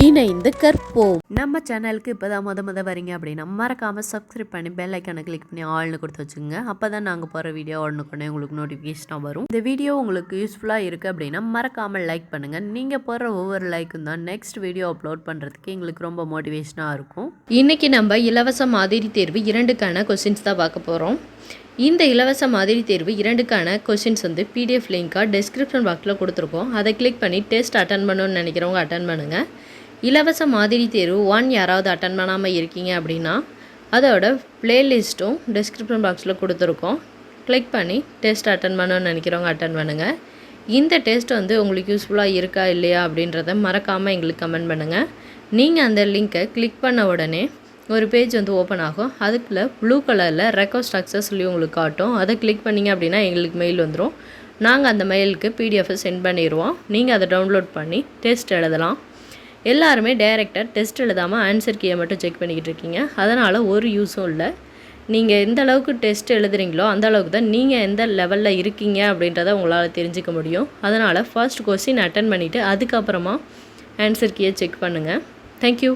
இணைந்து கற்போம். நம்ம சேனலுக்கு இப்போதான் முத வரீங்க அப்படின்னா மறக்காமல் சப்ஸ்கிரைப் பண்ணி பெல் ஐக்கானை கிளிக் பண்ணி ஆள்னு கொடுத்து வச்சுங்க. அப்போ தான் நாங்கள் போகிற வீடியோ உடனுக்குடனே உங்களுக்கு நோட்டிஃபிகேஷனாக வரும். இந்த வீடியோ உங்களுக்கு யூஸ்ஃபுல்லாக இருக்குது அப்படின்னா மறக்காமல் லைக் பண்ணுங்கள். நீங்கள் போடுற ஒவ்வொரு லைக்கும் தான் நெக்ஸ்ட் வீடியோ அப்லோட் பண்ணுறதுக்கு எங்களுக்கு ரொம்ப மோட்டிவேஷனாக இருக்கும். இன்றைக்கி நம்ம இலவச மாதிரி தேர்வு 2க்கான கொஸ்டின்ஸ் தான் பார்க்க போகிறோம். இந்த இலவச மாதிரி தேர்வு 2க்கான கொஸ்டின்ஸ் வந்து பிடிஎஃப் லிங்காக டிஸ்கிரிப்ஷன் பாக்ஸில் கொடுத்துருக்கோம். அதை கிளிக் பண்ணி டெஸ்ட் அட்டன் பண்ணணும்னு நினைக்கிறவங்க அட்டன் பண்ணுங்கள். இலவச மாதிரி தேர்வு 1 யாராவது அட்டன் பண்ணாமல் இருக்கீங்க அப்படின்னா அதோட ப்ளேலிஸ்ட்டும் டிஸ்கிரிப்ஷன் பாக்ஸில் கொடுத்துருக்கோம். கிளிக் பண்ணி டெஸ்ட் அட்டன் பண்ணணும்னு நினைக்கிறவங்க அட்டன் பண்ணுங்கள். இந்த டெஸ்ட் வந்து உங்களுக்கு யூஸ்ஃபுல்லாக இருக்கா இல்லையா அப்படின்றத மறக்காமல் எங்களுக்கு கமெண்ட் பண்ணுங்கள். நீங்கள் அந்த லிங்க்கை கிளிக் பண்ண உடனே ஒரு பேஜ் வந்து ஓப்பன் ஆகும். அதுக்குள்ளே ப்ளூ கலரில் ரெக்வஸ்ட் அக்சஸ் சொல்லி உங்களுக்கு காட்டும். அதை கிளிக் பண்ணிங்க அப்படின்னா எங்களுக்கு மெயில் வந்துடும். நாங்கள் அந்த மெயிலுக்கு பிடிஎஃப் சென்ட் பண்ணிடுவோம். நீங்கள் அதை டவுன்லோட் பண்ணி டெஸ்ட் எழுதலாம். எல்லாருமே டைரெக்டாக டெஸ்ட் எழுதாமல் ஆன்சர் கீயை மட்டும் செக் பண்ணிக்கிட்டு இருக்கீங்க. அதனால் ஒரு யூஸும் இல்லை. நீங்கள் எந்த அளவுக்கு டெஸ்ட் எழுதுறீங்களோ அந்த அளவுக்கு தான் நீங்கள் எந்த லெவலில் இருக்கீங்க அப்படின்றத உங்களால் தெரிஞ்சிக்க முடியும். அதனால் ஃபர்ஸ்ட் கொஸ்டின் அட்டன் பண்ணிவிட்டு அதுக்கப்புறமா ஆன்சர் கீயை செக் பண்ணுங்கள். தேங்க்யூ.